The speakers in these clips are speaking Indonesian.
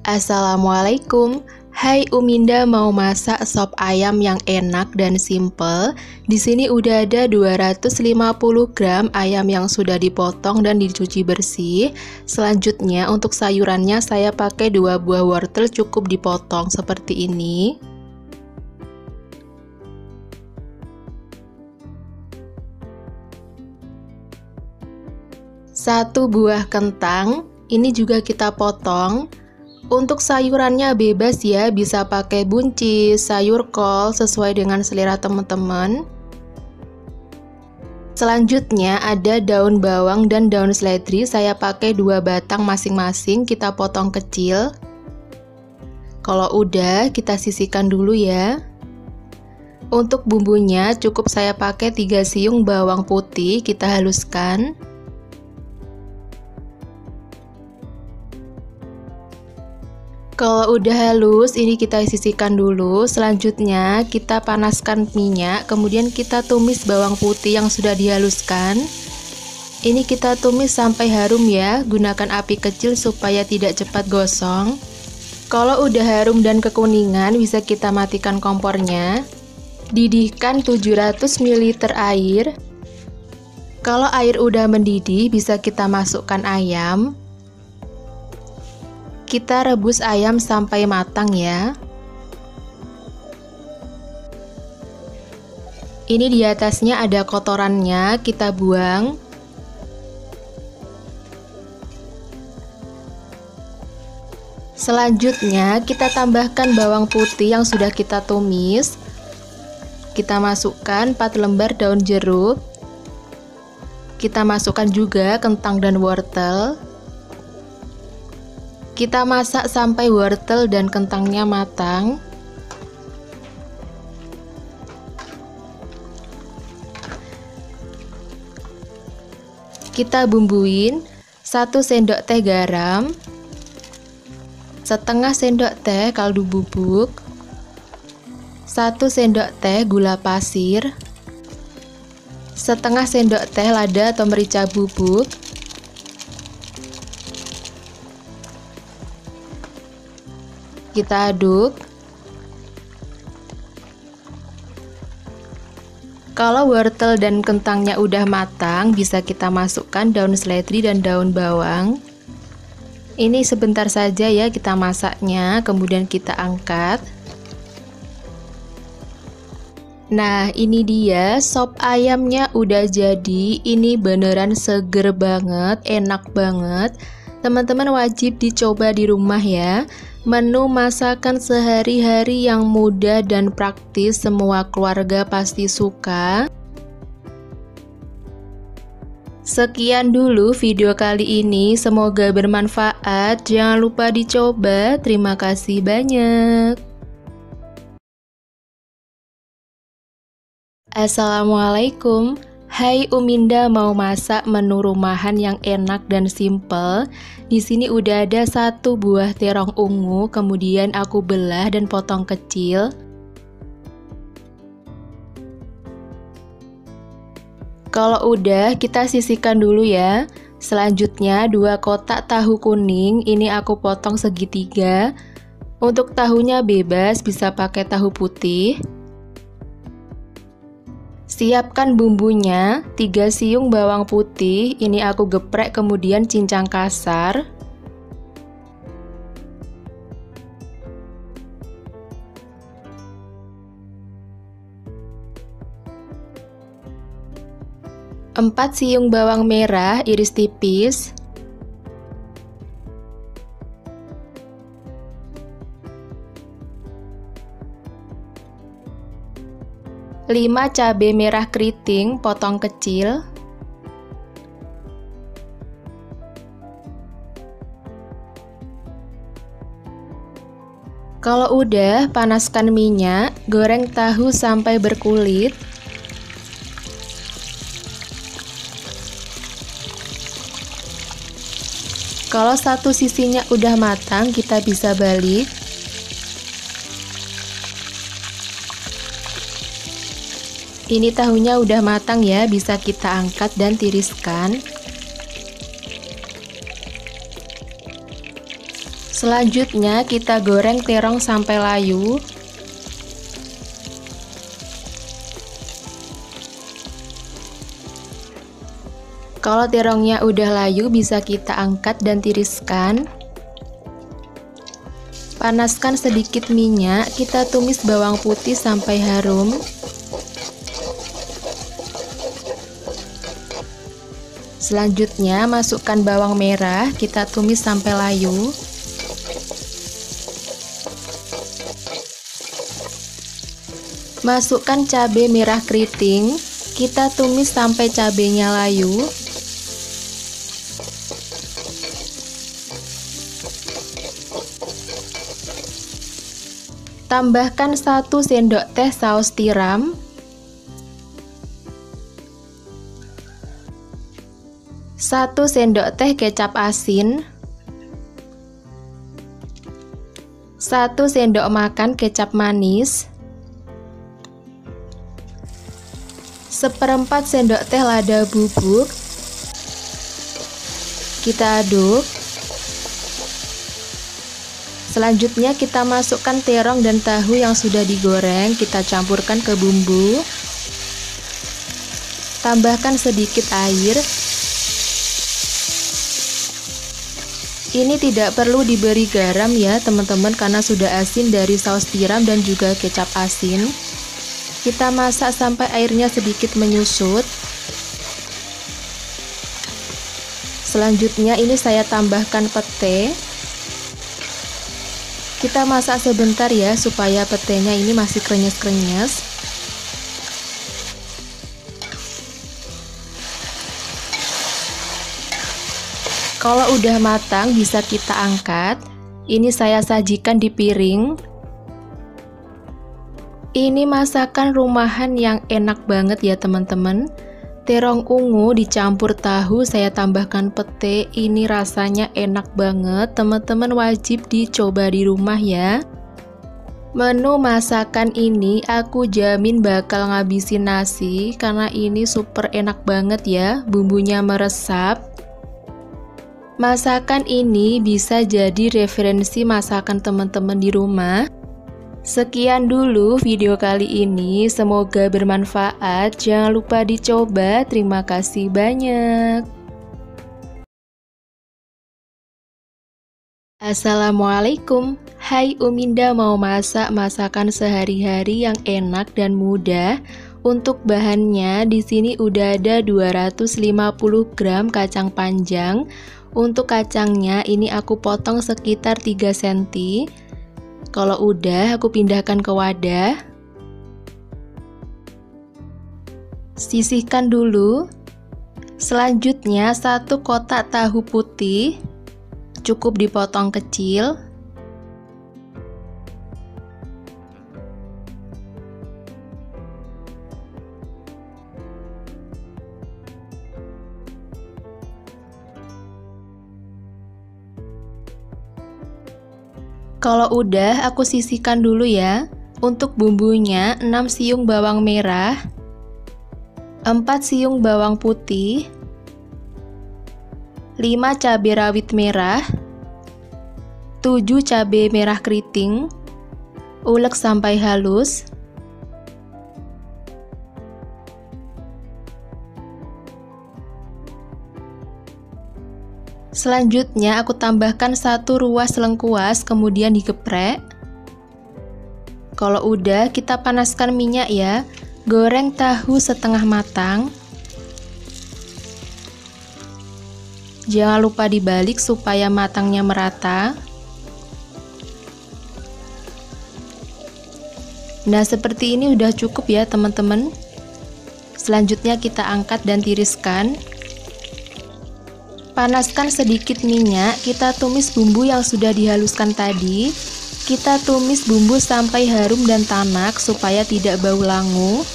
Assalamualaikum. Hai Uminda, mau masak sop ayam yang enak dan simple. Di sini udah ada 250 gram ayam yang sudah dipotong dan dicuci bersih. Selanjutnya untuk sayurannya saya pakai 2 buah wortel cukup dipotong seperti ini. Satu buah kentang, ini juga kita potong. Untuk sayurannya bebas ya, bisa pakai buncis, sayur kol, sesuai dengan selera teman-teman. Selanjutnya ada daun bawang dan daun seledri, saya pakai 2 batang masing-masing, kita potong kecil. Kalau udah, kita sisihkan dulu ya. Untuk bumbunya cukup saya pakai 3 siung bawang putih, kita haluskan. Kalau udah halus, ini kita sisihkan dulu. Selanjutnya kita panaskan minyak, kemudian kita tumis bawang putih yang sudah dihaluskan. Ini kita tumis sampai harum ya, gunakan api kecil supaya tidak cepat gosong. Kalau udah harum dan kekuningan, bisa kita matikan kompornya. Didihkan 700 ml air. Kalau air udah mendidih, bisa kita masukkan ayam. Kita rebus ayam sampai matang ya. Ini di atasnya ada kotorannya, kita buang. Selanjutnya kita tambahkan bawang putih yang sudah kita tumis. Kita masukkan 4 lembar daun jeruk. Kita masukkan juga kentang dan wortel. Kita masak sampai wortel dan kentangnya matang. Kita bumbuin 1 sendok teh garam, setengah sendok teh kaldu bubuk, 1 sendok teh gula pasir, setengah sendok teh lada atau merica bubuk, kita aduk. Kalau wortel dan kentangnya udah matang, bisa kita masukkan daun seledri dan daun bawang. Ini sebentar saja ya kita masaknya, kemudian kita angkat. Nah, ini dia sop ayamnya udah jadi. Ini beneran seger banget, enak banget. Teman-teman wajib dicoba di rumah ya. Menu masakan sehari-hari yang mudah dan praktis, semua keluarga pasti suka. Sekian dulu video kali ini, semoga bermanfaat. Jangan lupa dicoba. Terima kasih banyak. Assalamualaikum. Hai Uminda, mau masak menu rumahan yang enak dan simple. Di sini udah ada 1 buah terong ungu, kemudian aku belah dan potong kecil. Kalau udah, kita sisihkan dulu ya. Selanjutnya 2 kotak tahu kuning, ini aku potong segitiga. Untuk tahunya bebas, bisa pakai tahu putih. Siapkan bumbunya, 3 siung bawang putih, ini aku geprek kemudian cincang kasar. Empat siung bawang merah, iris tipis. 5 cabai merah keriting, potong kecil. Kalau udah, panaskan minyak, goreng tahu sampai berkulit. Kalau satu sisinya udah matang, kita bisa balik. Ini tahunya udah matang ya, bisa kita angkat dan tiriskan. Selanjutnya kita goreng terong sampai layu. Kalau terongnya udah layu, bisa kita angkat dan tiriskan. Panaskan sedikit minyak, kita tumis bawang putih sampai harum. Selanjutnya masukkan bawang merah, kita tumis sampai layu. Masukkan cabai merah keriting, kita tumis sampai cabenya layu. Tambahkan 1 sendok teh saus tiram, 1 sendok teh kecap asin, 1 sendok makan kecap manis, 1/4 sendok teh lada bubuk. Kita aduk. Selanjutnya kita masukkan terong dan tahu yang sudah digoreng, kita campurkan ke bumbu. Tambahkan sedikit air. Ini tidak perlu diberi garam ya teman-teman, karena sudah asin dari saus tiram dan juga kecap asin. Kita masak sampai airnya sedikit menyusut. Selanjutnya ini saya tambahkan pete. Kita masak sebentar ya, supaya petenya ini masih krenyes-krenyes. Kalau udah matang bisa kita angkat. Ini saya sajikan di piring. Ini masakan rumahan yang enak banget ya teman-teman. Terong ungu dicampur tahu, saya tambahkan pete. Ini rasanya enak banget. Teman-teman wajib dicoba di rumah ya. Menu masakan ini aku jamin bakal ngabisin nasi, karena ini super enak banget ya. Bumbunya meresap. Masakan ini bisa jadi referensi masakan teman-teman di rumah. Sekian dulu video kali ini, semoga bermanfaat. Jangan lupa dicoba. Terima kasih banyak. Assalamualaikum. Hai, Uminda mau masak masakan sehari-hari yang enak dan mudah. Untuk bahannya di sini udah ada 250 gram kacang panjang. Untuk kacangnya ini aku potong sekitar 3 cm. Kalau udah, aku pindahkan ke wadah. Sisihkan dulu. Selanjutnya 1 kotak tahu putih, cukup dipotong kecil. Kalau udah, aku sisihkan dulu ya. Untuk bumbunya 6 siung bawang merah, 4 siung bawang putih, 5 cabai rawit merah, 7 cabai merah keriting. Ulek sampai halus. Selanjutnya aku tambahkan 1 ruas lengkuas, kemudian digeprek. Kalau udah, kita panaskan minyak ya. Goreng tahu setengah matang. Jangan lupa dibalik supaya matangnya merata. Nah, seperti ini udah cukup ya teman-teman. Selanjutnya kita angkat dan tiriskan. Panaskan sedikit minyak, kita tumis bumbu yang sudah dihaluskan tadi. Kita tumis bumbu sampai harum dan tanak supaya tidak bau langu.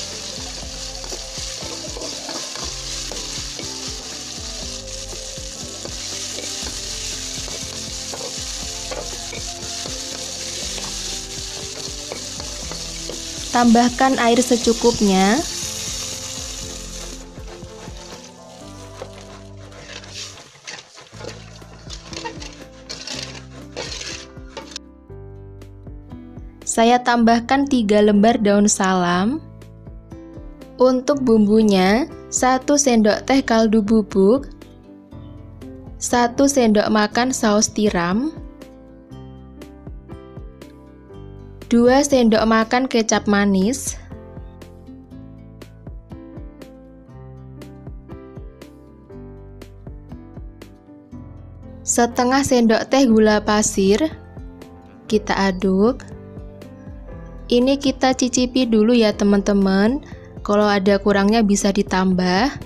Tambahkan air secukupnya. Saya tambahkan 3 lembar daun salam. Untuk bumbunya, 1 sendok teh kaldu bubuk, 1 sendok makan saus tiram, 2 sendok makan kecap manis, 1/2 sendok teh gula pasir. Kita aduk. Ini kita cicipi dulu ya teman-teman. Kalau ada kurangnya bisa ditambah.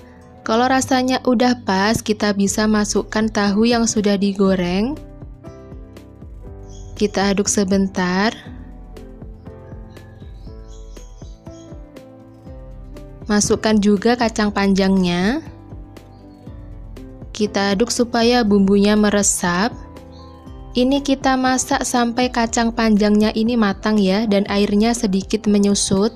Kalau rasanya udah pas, kita bisa masukkan tahu yang sudah digoreng. Kita aduk sebentar. Masukkan juga kacang panjangnya. Kita aduk supaya bumbunya meresap. Ini kita masak sampai kacang panjangnya ini matang ya, dan airnya sedikit menyusut.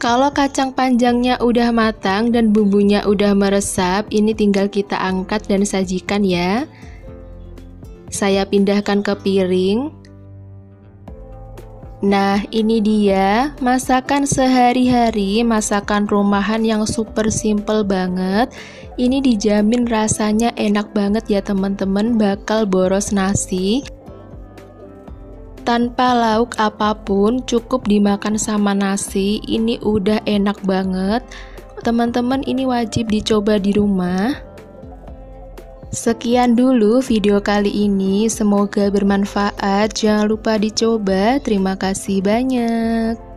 Kalau kacang panjangnya udah matang dan bumbunya udah meresap, ini tinggal kita angkat dan sajikan ya. Saya pindahkan ke piring. Nah, ini dia masakan sehari-hari, masakan rumahan yang super simple banget. Ini dijamin rasanya enak banget ya teman-teman, bakal boros nasi. Tanpa lauk apapun, cukup dimakan sama nasi. Ini udah enak banget. Teman-teman, ini wajib dicoba di rumah. Sekian dulu video kali ini, semoga bermanfaat. Jangan lupa dicoba. Terima kasih banyak.